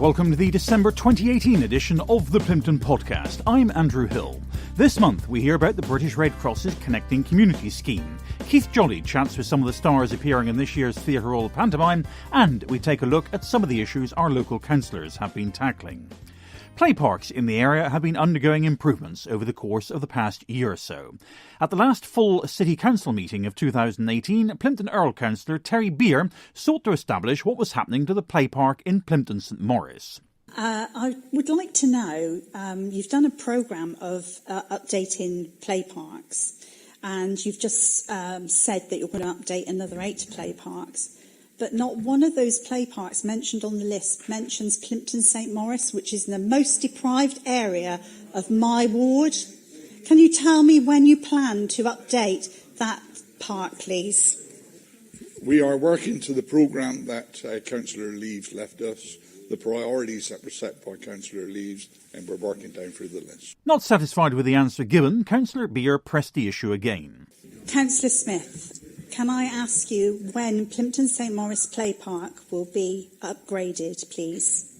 welcome to the December 2018 edition of the Plympton Podcast. I'm Andrew Hill. This month we hear about the British Red Cross's Connecting Communities scheme. Keith Jolley chats with some of the stars appearing in this year's Theatre Royal Pantomime, and we take a look at some of the issues our local councillors have been tackling. Play parks in the area have been undergoing improvements over the course of the past year or so. At the last full City Council meeting of 2018, Plympton Earl Councillor Terry Beer sought to establish what was happening to the play park in Plympton St Maurice. I would like to know, you've done a programme of updating play parks, and you've just said that you're going to update another 8 play parks. But not one of those play parks mentioned on the list mentions Plympton St Maurice, which is the most deprived area of my ward. Can you tell me when you plan to update that park, please? We are working to the programme that Councillor Leaves left us, the priorities that were set by Councillor Leaves, and we're working down through the list. Not satisfied with the answer given, Councillor Beer pressed the issue again. Councillor Smith, can I ask you when Plympton St Maurice Play Park will be upgraded, please?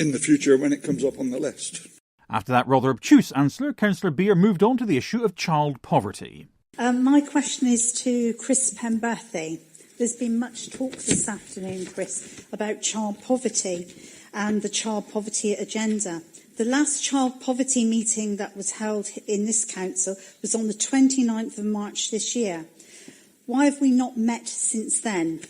In the future, when it comes up on the list. After that rather obtuse answer, Councillor Beer moved on to the issue of child poverty. My question is to Chris Penberthy. There's been much talk this afternoon, Chris, about child poverty and the child poverty agenda. The last child poverty meeting that was held in this council was on the 29th of March this year. Why have we not met since then?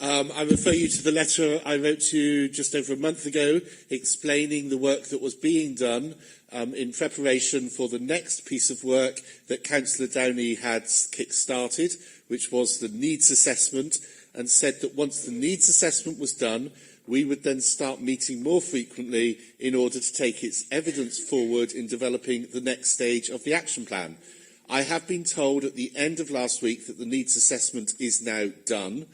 I refer you to the letter I wrote to you just over a month ago explaining the work that was being done in preparation for the next piece of work that Councillor Downey had kick-started, which was the needs assessment, and said that once the needs assessment was done, we would then start meeting more frequently in order to take its evidence forward in developing the next stage of the action plan. I have been told at the end of last week that the needs assessment is now done,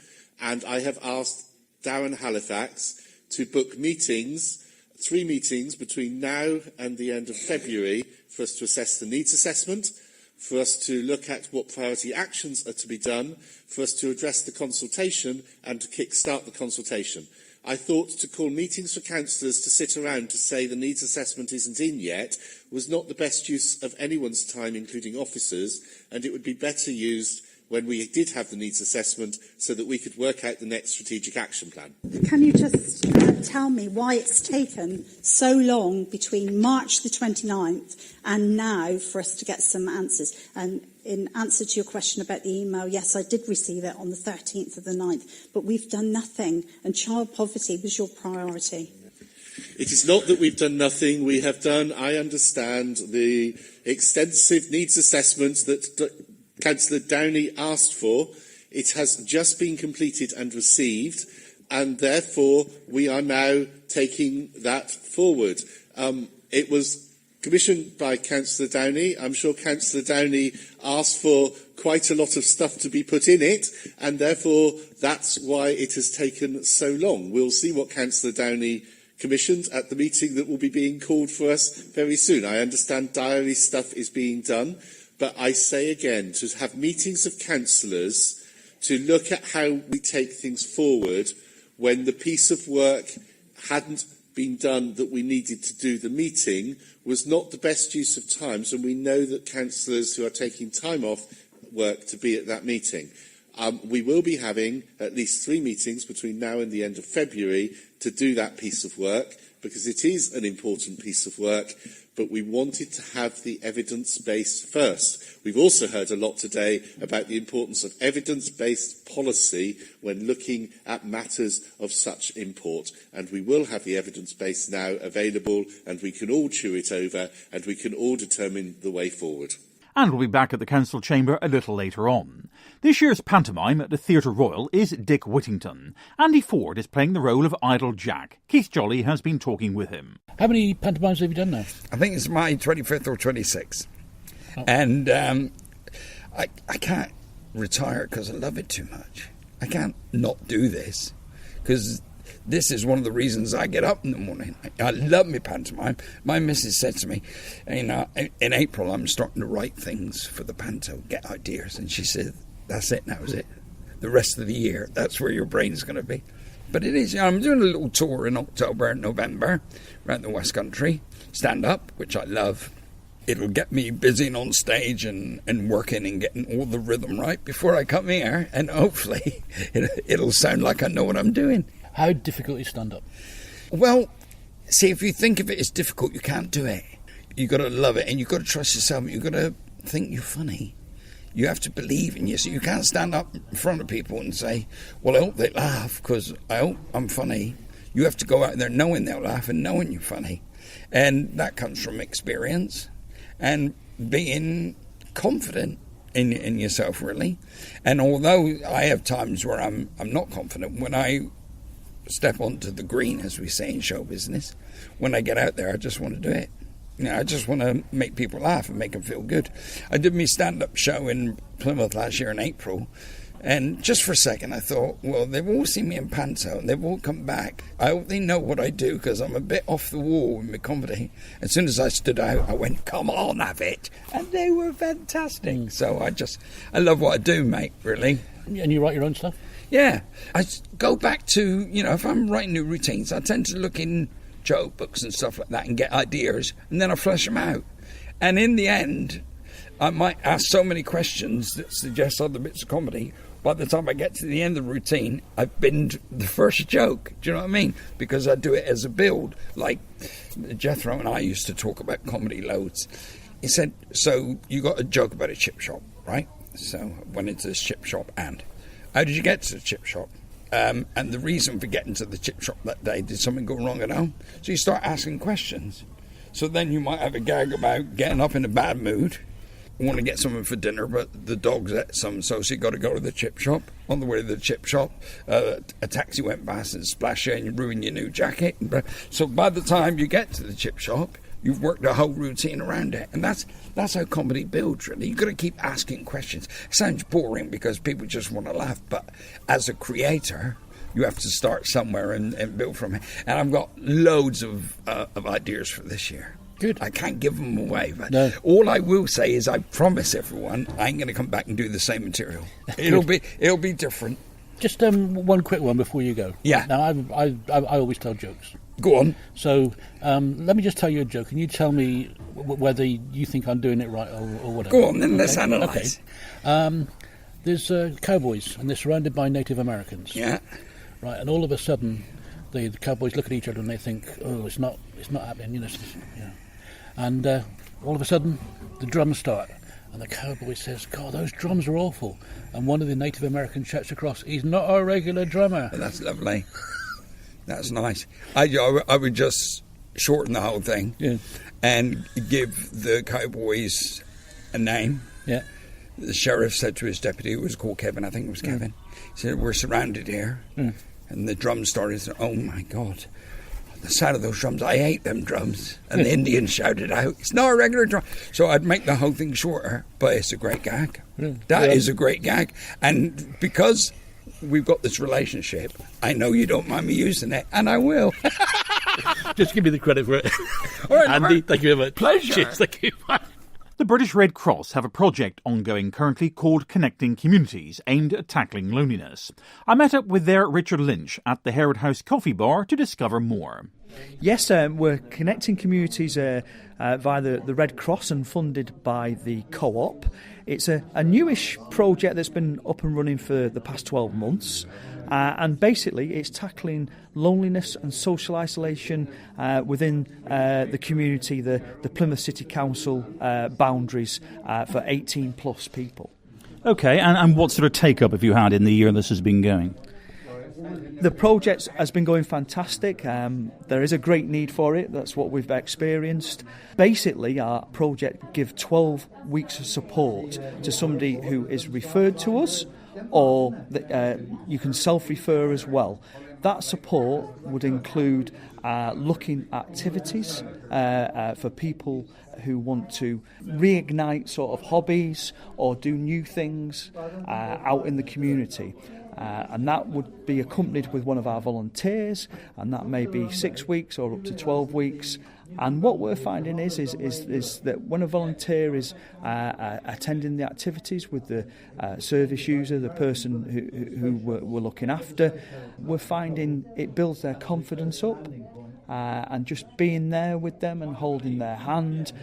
and I have asked Darren Halifax to book meetings, 3 meetings between now and the end of February for us to assess the needs assessment, for us to look at what priority actions are to be done, for us to address the consultation and to kick-start the consultation. I thought to call meetings for councillors to sit around to say the needs assessment isn't in yet was not the best use of anyone's time, including officers, and it would be better used when we did have the needs assessment so that we could work out the next strategic action plan. Can you just tell me why it's taken so long between March the 29th and now for us to get some answers? And in answer to your question about the email, yes, I did receive it on the 13th of the 9th, but we've done nothing, and child poverty was your priority. It is not that we've done nothing. We have done, I understand, the extensive needs assessments that Councillor Downey asked for. It has just been completed and received, and therefore we are now taking that forward. It was commissioned by Councillor Downey. I'm sure Councillor Downey asked for quite a lot of stuff to be put in it, and therefore that's why it has taken so long. We'll see what Councillor Downey commissioned at the meeting that will be being called for us very soon. I understand diary stuff is being done, but I say again, to have meetings of councillors to look at how we take things forward when the piece of work hadn't been done that we needed to do the meeting was not the best use of times, and we know that councillors who are taking time off work to be at that meeting. We will be having at least 3 meetings between now and the end of February to do that piece of work, because it is an important piece of work, but we wanted to have the evidence base first. We've also heard a lot today about the importance of evidence-based policy when looking at matters of such import, and we will have the evidence base now available, and we can all chew it over, and we can all determine the way forward. And we'll be back at the council chamber a little later on. This year's pantomime at the Theatre Royal is Dick Whittington. Andy Ford is playing the role of Idle Jack. Keith Jolley has been talking with him. How many pantomimes have you done now? I think it's my 25th or 26th. Oh. And I can't retire because I love it too much. I can't not do this because this is one of the reasons I get up in the morning. I love my pantomime. My missus said to me, in April I'm starting to write things for the panto, get ideas. And she said, that's it, now is it. The rest of the year, that's where your brain's going to be. But it is. I'm doing a little tour in October and November around the West Country, stand-up, which I love. It'll get me busy and on stage and working and getting all the rhythm right before I come here, and hopefully it'll sound like I know what I'm doing. How difficult is stand-up? Well, see, if you think of it as difficult, you can't do it. You've got to love it, and you've got to trust yourself. You've got to think you're funny. You have to believe in yourself. You can't stand up in front of people and say, well, I hope they laugh because I hope I'm funny. You have to go out there knowing they'll laugh and knowing you're funny. And that comes from experience and being confident in yourself, really. And although I have times where I'm not confident, when I step onto the green, as we say in show business, when I get out there, I just want to do it. You know, I just want to make people laugh and make them feel good. I did my stand-up show in Plymouth last year in April, and just for a second I thought, well, they've all seen me in panto and they've all come back. I hope they know what I do because I'm a bit off the wall with my comedy. As soon as I stood out, I went, come on, have it. And they were fantastic. So I love what I do, mate, really. And you write your own stuff? Yeah. I go back to, if I'm writing new routines, I tend to look in joke books and stuff like that and get ideas, and then I flesh them out. And in the end, I might ask so many questions that suggest other bits of comedy. By the time I get to the end of the routine, I've binned the first joke. Do you know what I mean? Because I do it as a build. Like Jethro and I used to talk about comedy loads. He said, so you got a joke about a chip shop, right? So I went into this chip shop, and how did you get to the chip shop? And the reason for getting to the chip shop that day, did something go wrong at home? So you start asking questions. So then you might have a gag about getting up in a bad mood, want to get something for dinner, but the dog's at some, so you got to go to the chip shop. On the way to the chip shop, a taxi went past and splashed you and you ruined your new jacket. So by the time you get to the chip shop, you've worked a whole routine around it. And that's how comedy builds, really. You've got to keep asking questions. It sounds boring because people just want to laugh, but as a creator, you have to start somewhere and build from it. And I've got loads of ideas for this year. Good. I can't give them away, but no. All I will say is I promise everyone I ain't going to come back and do the same material. It'll be different. Just one quick one before you go. Yeah. Now, I always tell jokes. Go on. So let me just tell you a joke, and you tell me whether you think I'm doing it right or whatever. Go on, then let's analyse. Okay. There's cowboys, and they're surrounded by Native Americans. Yeah. Right, and all of a sudden, the cowboys look at each other and they think, oh, it's not happening, And all of a sudden, the drums start. And the cowboy says, God, those drums are awful. And one of the Native Americans shouts across, he's not a regular drummer. That's lovely. That's nice. I would just shorten the whole thing and give the cowboys a name. Yeah. The sheriff said to his deputy, who was called Kevin, I think it was Kevin, he said, we're surrounded here. And the drums started, oh my God. The sound of those drums, I hate them drums. And the Indians shouted out, it's not a regular drum. So I'd make the whole thing shorter, but it's a great gag. That is a great gag. And because we've got this relationship, I know you don't mind me using it, and I will. Just give me the credit for it. All right, Andy, thank you very much. Pleasure. Cheers, thank you. The British Red Cross have a project ongoing currently called Connecting Communities, aimed at tackling loneliness. I met up with their Richard Lynch at the Herod House Coffee Bar to discover more. Yes, we're connecting communities via the Red Cross and funded by the Co-op. It's a newish project that's been up and running for the past 12 months. And basically, it's tackling loneliness and social isolation within the community, the Plymouth City Council boundaries for 18 plus people. OK, and what sort of take-up have you had in the year this has been going? The project has been going fantastic. There is a great need for it. That's what we've experienced. Basically, our project gives 12 weeks of support to somebody who is referred to us, or you can self-refer as well. That support would include looking at activities for people who want to reignite sort of hobbies or do new things out in the community. And that would be accompanied with one of our volunteers, and that may be 6 weeks or up to 12 weeks. And what we're finding is that when a volunteer is attending the activities with the service user, the person who we're looking after, we're finding it builds their confidence up. And just being there with them and holding their hand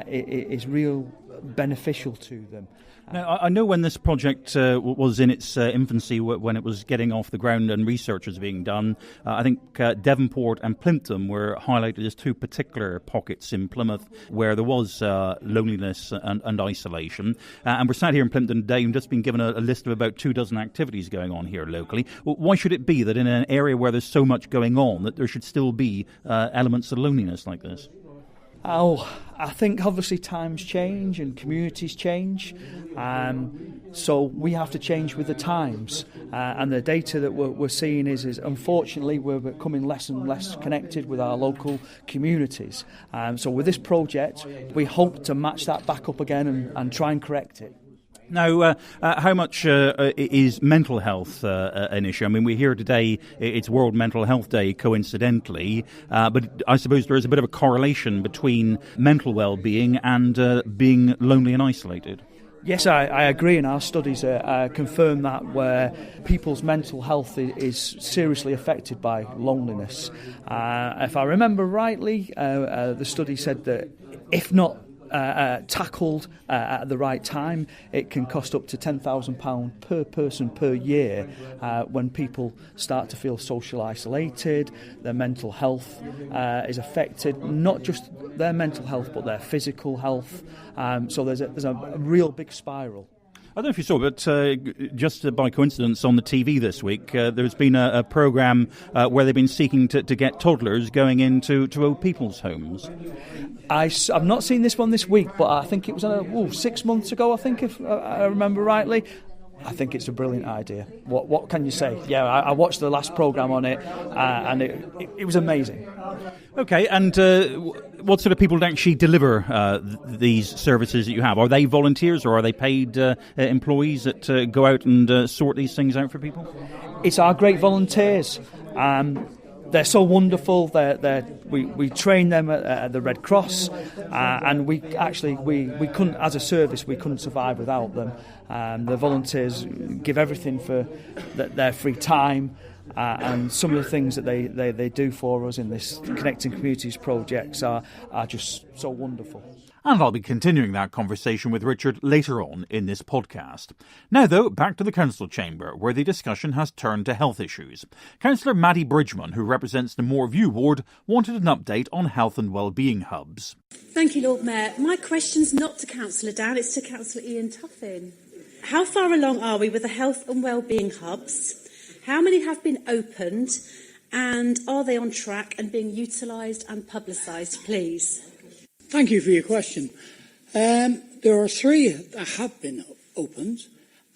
is real beneficial to them. Now, I know when this project was in its infancy, when it was getting off the ground and research was being done, I think Devonport and Plympton were highlighted as two particular pockets in Plymouth where there was loneliness and isolation. And we're sat here in Plympton today and just been given a list of about 24 activities going on here locally. Well, why should it be that in an area where there's so much going on that there should still be elements of loneliness like this? Oh, I think obviously times change and communities change, so we have to change with the times. And the data that we're seeing is unfortunately we're becoming less and less connected with our local communities. So with this project, we hope to match that back up again and try and correct it. Now, how much is mental health an issue? I mean, we hear today it's World Mental Health Day, coincidentally, but I suppose there is a bit of a correlation between mental well-being and being lonely and isolated. Yes, I agree, and our studies confirm that, where people's mental health is seriously affected by loneliness. If I remember rightly, the study said that if not tackled at the right time, it can cost up to £10,000 per person per year when people start to feel social isolated, their mental health is affected, not just their mental health but their physical health. So there's a real big spiral. I don't know if you saw, but just by coincidence on the TV this week, there's been a programme where they've been seeking to get toddlers going into old people's homes. I've not seen this one this week, but I think it was 6 months ago, I think, if I remember rightly. I think it's a brilliant idea. What can you say? Yeah, I watched the last programme on it, and it was amazing. Okay, and what sort of people actually deliver these services that you have? Are they volunteers or are they paid employees that go out and sort these things out for people? It's our great volunteers. They're so wonderful. We train them at the Red Cross, and we couldn't, as a service, we couldn't survive without them. The volunteers give everything for their free time, and some of the things that they do for us in this Connecting Communities projects are just so wonderful. And I'll be continuing that conversation with Richard later on in this podcast. Now, though, back to the council chamber, where the discussion has turned to health issues. Councillor Maddie Bridgman, who represents the Moorview ward, wanted an update on health and wellbeing hubs. Thank you, Lord Mayor. My question's not to Councillor Down, it's to Councillor Ian Tuffin. How far along are we with the health and wellbeing hubs? How many have been opened? And are they on track and being utilised and publicised, please? Thank you for your question. There are 3 that have been opened,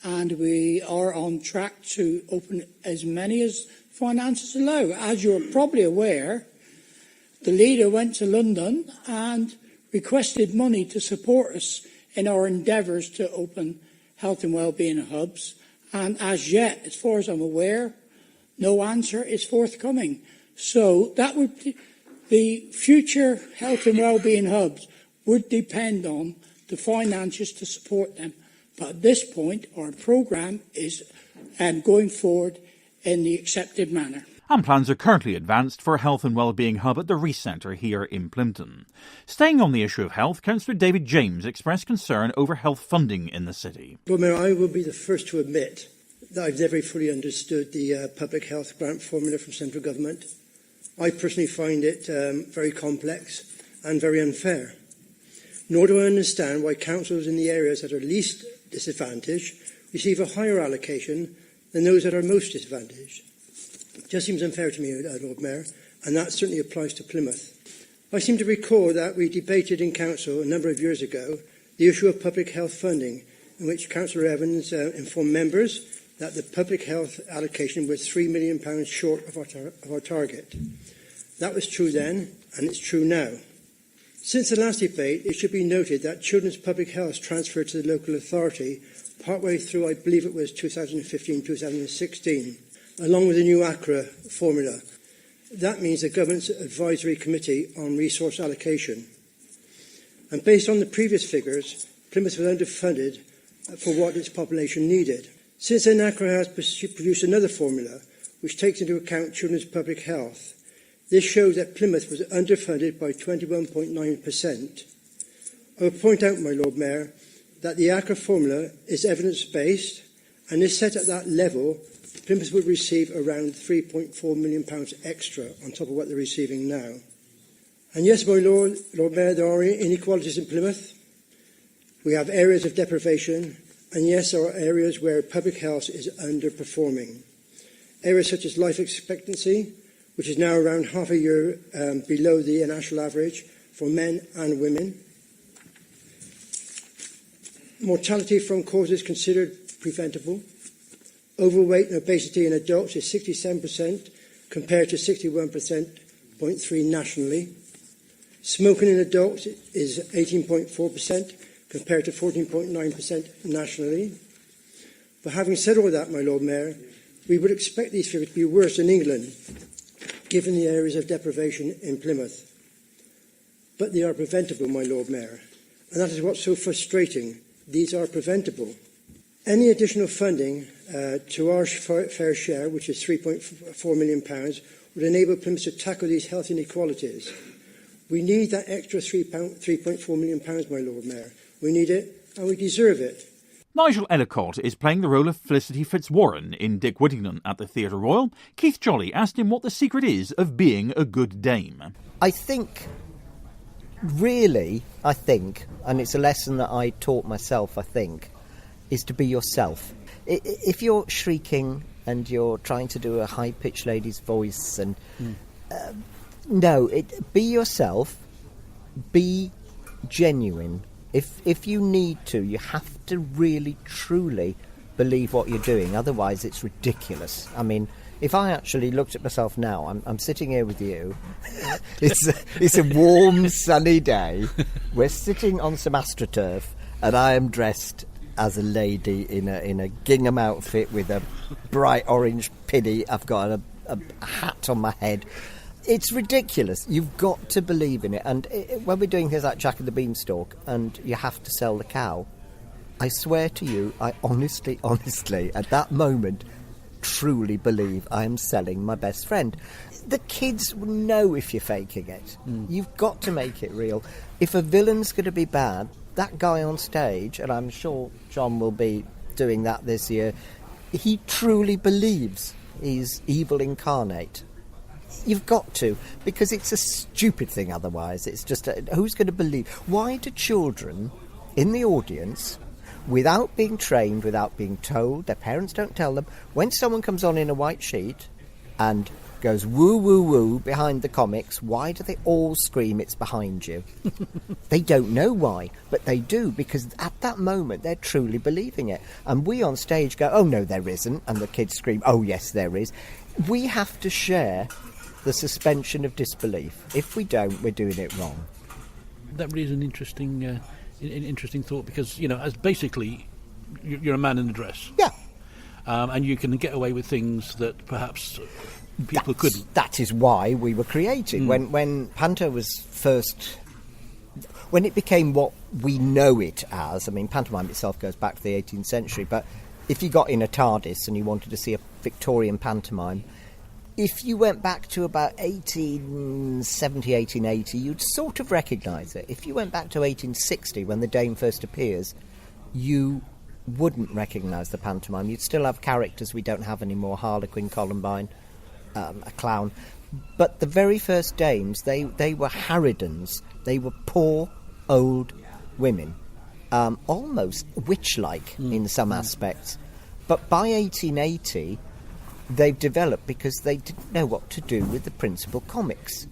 and we are on track to open as many as finances allow. As you're probably aware, the leader went to London and requested money to support us in our endeavours to open health and wellbeing hubs, and as yet, as far as I'm aware, no answer is forthcoming. So that would be the future health and wellbeing hubs would depend on the finances to support them. But at this point, our programme is going forward in the accepted manner. And plans are currently advanced for a health and wellbeing hub at the Reece Centre here in Plympton. Staying on the issue of health, Councillor David James expressed concern over health funding in the city. Well, Mayor, I will be the first to admit that I've never fully understood the public health grant formula from central government. I personally find it very complex and very unfair. Nor do I understand why councils in the areas that are least disadvantaged receive a higher allocation than those that are most disadvantaged. It just seems unfair to me, Lord Mayor, and that certainly applies to Plymouth. I seem to recall that we debated in council a number of years ago the issue of public health funding, in which Councillor Evans informed members that the public health allocation was £3 million short of our target. That was true then, and it's true now. Since the last debate, it should be noted that children's public health transferred to the local authority partway through, I believe it was 2015-2016, along with the new ACRA formula. That means the Government's Advisory Committee on Resource Allocation. And based on the previous figures, Plymouth was underfunded for what its population needed. Since then, ACRA has produced another formula which takes into account children's public health. This shows that Plymouth was underfunded by 21.9%. I would point out, my Lord Mayor, that the ACRA formula is evidence-based, and if set at that level, Plymouth would receive around £3.4 million extra on top of what they're receiving now. And yes, my Lord Mayor, there are inequalities in Plymouth. We have areas of deprivation, and yes, there are areas where public health is underperforming. Areas such as life expectancy, which is now around half a year below the national average for men and women. Mortality from causes considered preventable. Overweight and obesity in adults is 67% compared to 61.3% nationally. Smoking in adults is 18.4% compared to 14.9% nationally. But having said all that, my Lord Mayor, we would expect these figures to be worse in England, given the areas of deprivation in Plymouth. But they are preventable, my Lord Mayor, and that is what's so frustrating. These are preventable. Any additional funding to our fair share, which is £3.4 million, would enable Plymouth to tackle these health inequalities. We need that extra £3.4 million, my Lord Mayor. We need it, and we deserve it. Nigel Ellicott is playing the role of Felicity Fitzwarren in Dick Whittington at the Theatre Royal. Keith Jolley asked him what the secret is of being a good dame. I think, and it's a lesson that I taught myself, is to be yourself. If you're shrieking and you're trying to do a high-pitched lady's voice, and be yourself, be genuine. If you need to, you have to really, truly believe what you're doing. Otherwise, it's ridiculous. I mean, if I actually looked at myself now, I'm sitting here with you. It's a warm, sunny day. We're sitting on some AstroTurf, and I am dressed as a lady in a gingham outfit with a bright orange pinny. I've got a hat on my head. It's ridiculous. You've got to believe in it. And when we're doing things like Jack and the Beanstalk and you have to sell the cow, I swear to you, I honestly, at that moment, truly believe I am selling my best friend. The kids know if you're faking it. You've got to make it real. If a villain's going to be bad, that guy on stage, and I'm sure John will be doing that this year, he truly believes he's evil incarnate. You've got to, because it's a stupid thing otherwise. It's just, who's going to believe? Why do children in the audience, without being trained, without being told, their parents don't tell them, when someone comes on in a white sheet and goes woo, woo, woo behind the comics, why do they all scream it's behind you? They don't know why, but they do, because at that moment they're truly believing it. And we on stage go, oh no, there isn't, and the kids scream, oh yes, there is. We have to share the suspension of disbelief. If we don't, we're doing it wrong. That really is an interesting thought, because, you know, as basically you're a man in a dress. Yeah. And you can get away with things that perhaps people couldn't. That is why we were created. When Panto was first... When it became what we know it as, I mean, pantomime itself goes back to the 18th century, but if you got in a TARDIS and you wanted to see a Victorian pantomime, if you went back to about 1870, 1880, you'd sort of recognise it. If you went back to 1860, when the Dame first appears, you wouldn't recognise the pantomime. You'd still have characters we don't have anymore, Harlequin, Columbine, a clown. But the very first dames, they were harridans. They were poor, old women, almost witch-like in some aspects. But by 1880... they've developed because they didn't know what to do with the principal comics.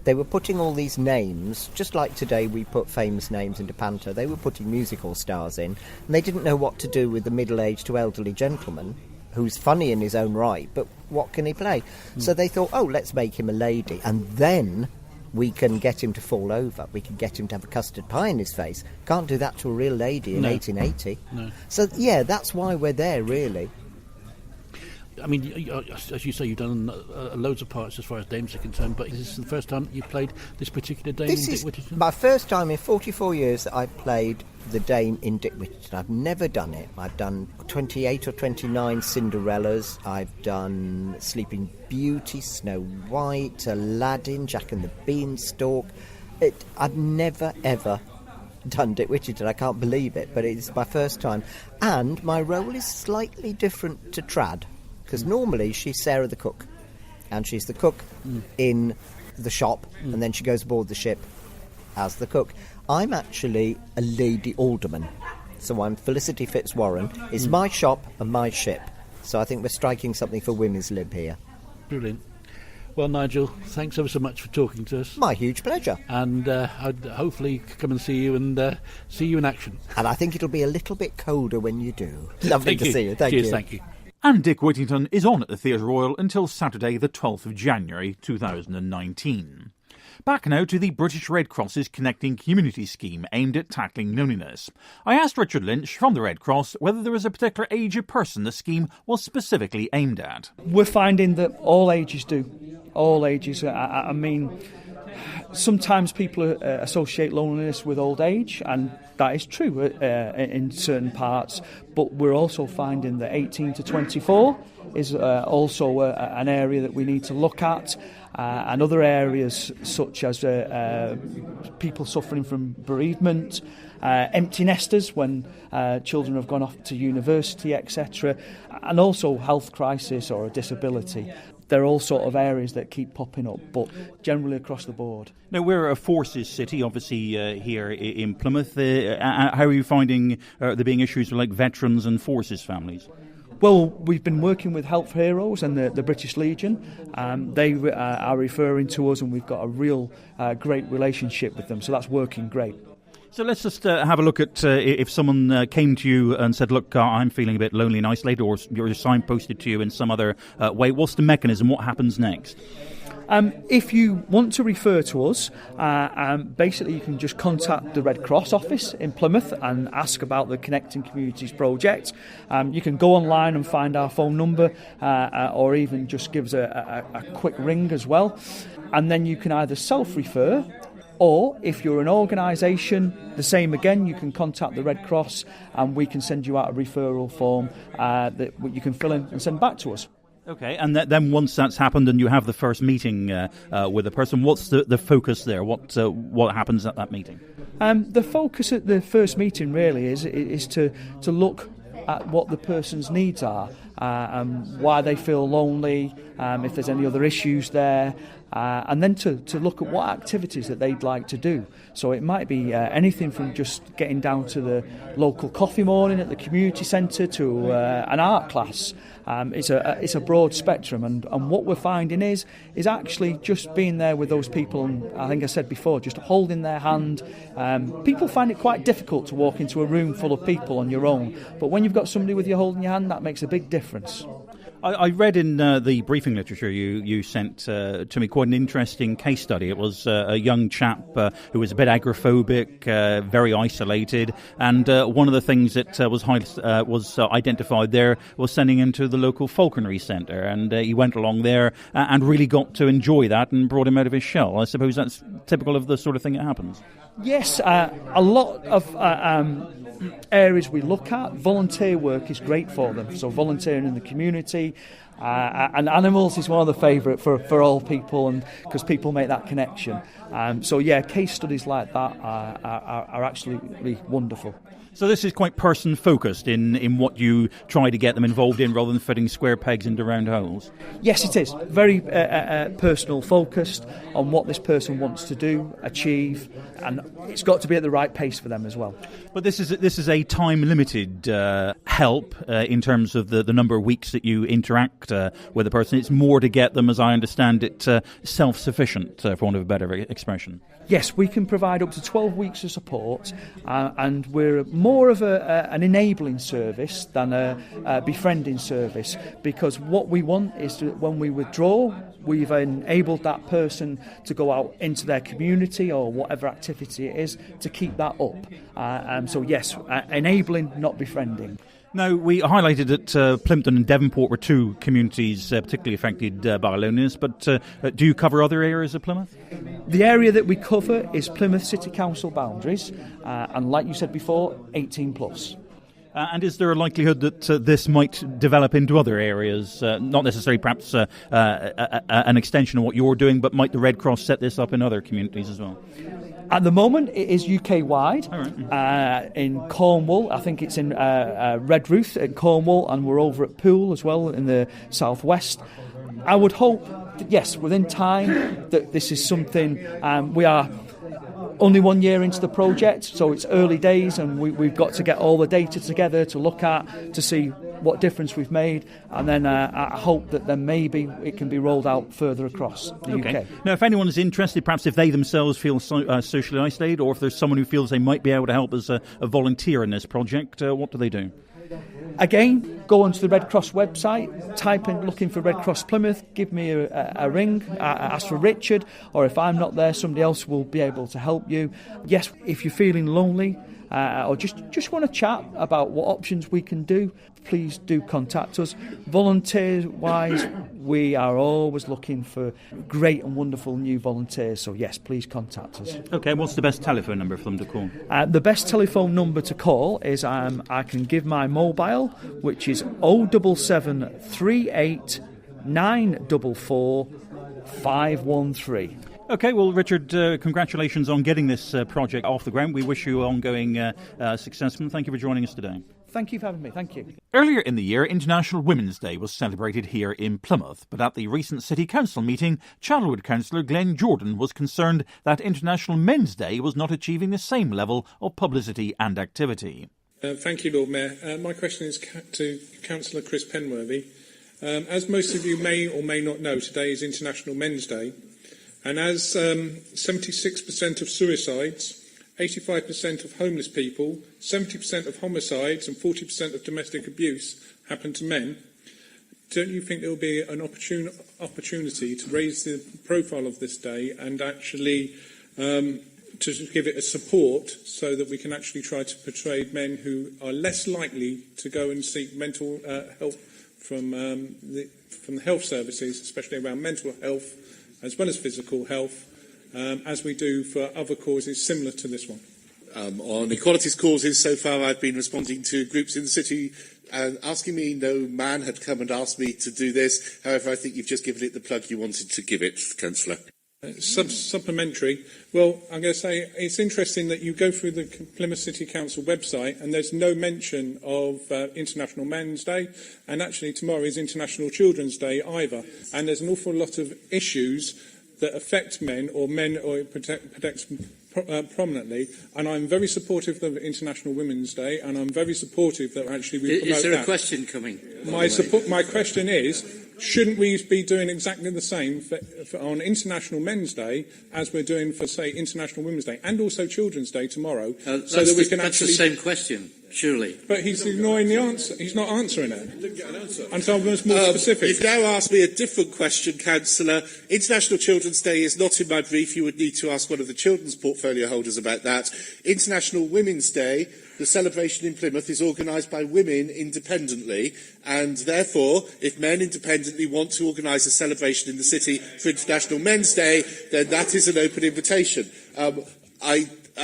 They were putting all these names, just like today we put famous names into Panto, they were putting musical stars in, and they didn't know what to do with the middle-aged to elderly gentleman, who's funny in his own right, but what can he play? So they thought, oh, let's make him a lady. And then We can get him to fall over. We can get him to have a custard pie in his face. Can't do that to a real lady in 1880. No. So, yeah, that's why we're there, really. I mean, as you say, you've done loads of parts as far as dames are concerned, but is this the first time you played this particular dame in Dick Whittington? My first time in 44 years that I've played the dame in Dick Whittington. I've never done it. I've done 28 or 29 Cinderellas. I've done Sleeping Beauty, Snow White, Aladdin, Jack and the Beanstalk. I've never, ever done Dick Whittington. I can't believe it, but it's my first time. And my role is slightly different to trad. Because normally she's Sarah the cook, and she's the cook in the shop, and then she goes aboard the ship as the cook. I'm actually a lady alderman, so I'm Felicity Fitzwarren. It's my shop and my ship, so I think we're striking something for women's lib here. Brilliant. Well, Nigel, thanks ever so much for talking to us. My huge pleasure. And I'd hopefully come and see you and see you in action. And I think it'll be a little bit colder when you do. Lovely to see you. Thank Cheers, you. Thank you. And Dick Whittington is on at the Theatre Royal until Saturday the 12th of January 2019. Back now to the British Red Cross's Connecting Community scheme aimed at tackling loneliness. I asked Richard Lynch from the Red Cross whether there was a particular age of person the scheme was specifically aimed at. We're finding that all ages do. All ages. I mean, sometimes people associate loneliness with old age, and that is true in certain parts, but we're also finding that 18 to 24 is also an area that we need to look at, and other areas such as people suffering from bereavement, empty nesters when children have gone off to university, etc., and also health crisis or a disability. They're all sort of areas that keep popping up, but generally across the board. Now, we're a forces city, obviously, here in Plymouth. How are you finding there being issues with like veterans and forces families? Well, we've been working with Help for Heroes and the British Legion. They are referring to us, and we've got a real great relationship with them, so that's working great. So let's just have a look at if someone came to you and said, look, I'm feeling a bit lonely and isolated, or you're signposted to you in some other way. What's the mechanism? What happens next? If you want to refer to us, basically you can just contact the Red Cross office in Plymouth and ask about the Connecting Communities project. You can go online and find our phone number, or even just give us a quick ring as well. And then you can either self-refer, or if you're an organisation, the same again, you can contact the Red Cross and we can send you out a referral form that you can fill in and send back to us. Okay, and then once that's happened and you have the first meeting with the person, what's the focus there? What happens at that meeting? The focus at the first meeting really is to look at what the person's needs are, why they feel lonely, if there's any other issues there, and then to look at what activities that they'd like to do. So it might be anything from just getting down to the local coffee morning at the community centre to an art class. It's a broad spectrum, and what we're finding is actually just being there with those people, and I think I said before, just holding their hand. People find it quite difficult to walk into a room full of people on your own, but when you've got somebody with you holding your hand, that makes a big difference. I read in the briefing literature you sent to me quite an interesting case study. It was a young chap who was a bit agoraphobic, very isolated, and one of the things that was identified there was sending him to the local falconry centre, and he went along there and really got to enjoy that and brought him out of his shell. I suppose that's typical of the sort of thing that happens. Yes, a lot of areas we look at, volunteer work is great for them. So volunteering in the community, and animals is one of the favourite for all people, and because people make that connection. So yeah, case studies like that are absolutely wonderful. So this is quite person-focused in what you try to get them involved in, rather than fitting square pegs into round holes? Yes, it is. Very personal-focused on what this person wants to do, achieve, and it's got to be at the right pace for them as well. But this is a time-limited help in terms of the number of weeks that you interact with a person. It's more to get them, as I understand it, self-sufficient, for want of a better expression. Yes, we can provide up to 12 weeks of support, and we're more of an enabling service than a befriending service, because what we want is to, when we withdraw, we've enabled that person to go out into their community or whatever activity it is to keep that up. So yes, enabling, not befriending. Now, we highlighted that Plympton and Devonport were two communities particularly affected by loneliness, but do you cover other areas of Plymouth? The area that we cover is Plymouth City Council boundaries, and like you said before, 18 plus. And is there a likelihood that this might develop into other areas, not necessarily perhaps an extension of what you're doing, but might the Red Cross set this up in other communities as well? At the moment, it is UK-wide. Right. In Cornwall, I think it's in Redruth in Cornwall, and we're over at Poole as well in the southwest. I would hope that, yes, within time, that this is something we are only 1 year into the project, so it's early days, and we've got to get all the data together to look at, to see what difference we've made, and then I hope that then maybe it can be rolled out further across the UK. Now, if anyone is interested, perhaps if they themselves feel socially isolated, or if there's someone who feels they might be able to help as a volunteer in this project, what do they do? Again, go onto the Red Cross website, type in looking for Red Cross Plymouth, give me a ring, ask for Richard, or if I'm not there, somebody else will be able to help you. Yes, if you're feeling lonely or just want to chat about what options we can do, please do contact us. Volunteer-wise, we are always looking for great and wonderful new volunteers, so yes, please contact us. OK, what's the best telephone number for them to call? The best telephone number to call is I can give my mobile, which is 07738 944 513. OK, well, Richard, congratulations on getting this project off the ground. We wish you ongoing success, and thank you for joining us today. Thank you for having me. Thank you. Earlier in the year, International Women's Day was celebrated here in Plymouth, but at the recent City Council meeting, Charlwood Councillor Glenn Jordan was concerned that International Men's Day was not achieving the same level of publicity and activity. Thank you, Lord Mayor. My question is to Councillor Chris Penworthy. As most of you may or may not know, today is International Men's Day, and as 76% of suicides, 85% of homeless people, 70% of homicides and 40% of domestic abuse happen to men, don't you think there will be an opportunity to raise the profile of this day and actually to give it a support so that we can actually try to portray men who are less likely to go and seek mental help from the health services, especially around mental health as well as physical health, as we do for other causes similar to this one? On equalities causes, so far I've been responding to groups in the city and asking me. No man had come and asked me to do this. However, I think you've just given it the plug you wanted to give it, Councillor. Supplementary. Well, I'm going to say it's interesting that you go through the Plymouth City Council website and there's no mention of International Men's Day, and actually tomorrow is International Children's Day either. And there's an awful lot of issues that affect men or protects prominently, and I'm very supportive of International Women's Day, and I'm very supportive that actually we promote that. Is there a question coming? My question is, shouldn't we be doing exactly the same on International Men's Day as we're doing for, say, International Women's Day and also Children's Day tomorrow? So that we can that's the same question, surely. But he's ignoring the answer. He's not answering it. Didn't get an answer. And so I was more specific. You've now asked me a different question, Councillor. International Children's Day is not in my brief. You would need to ask one of the children's portfolio holders about that. International Women's Day, the celebration in Plymouth, is organised by women independently, and therefore, if men independently want to organise a celebration in the city for International Men's Day, then that is an open invitation. I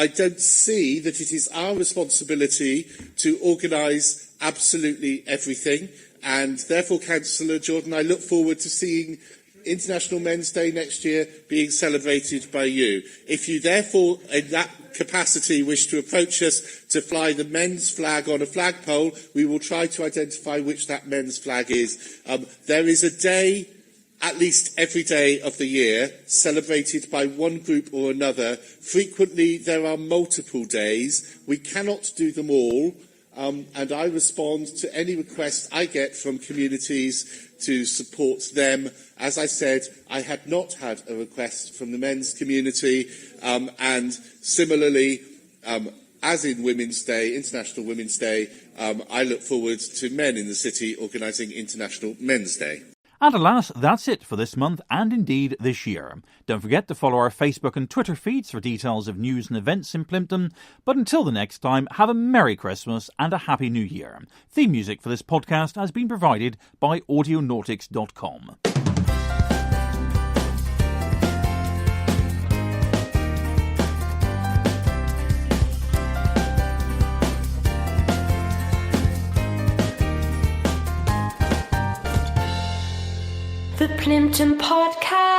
don't see that it is our responsibility to organise absolutely everything, and therefore, Councillor Jordan, I look forward to seeing International Men's Day next year being celebrated by you. If you therefore, in that capacity, wish to approach us to fly the men's flag on a flagpole, we will try to identify which that men's flag is. There is a day, at least every day of the year, celebrated by one group or another. Frequently, there are multiple days. We cannot do them all, and I respond to any request I get from communities to support them. As I said, I had not had a request from the men's community, and similarly, as in Women's Day, International Women's Day, I look forward to men in the city organising International Men's Day. And alas, that's it for this month and indeed this year. Don't forget to follow our Facebook and Twitter feeds for details of news and events in Plympton. But until the next time, have a Merry Christmas and a Happy New Year. Theme music for this podcast has been provided by audionautics.com. The Plympton Podcast.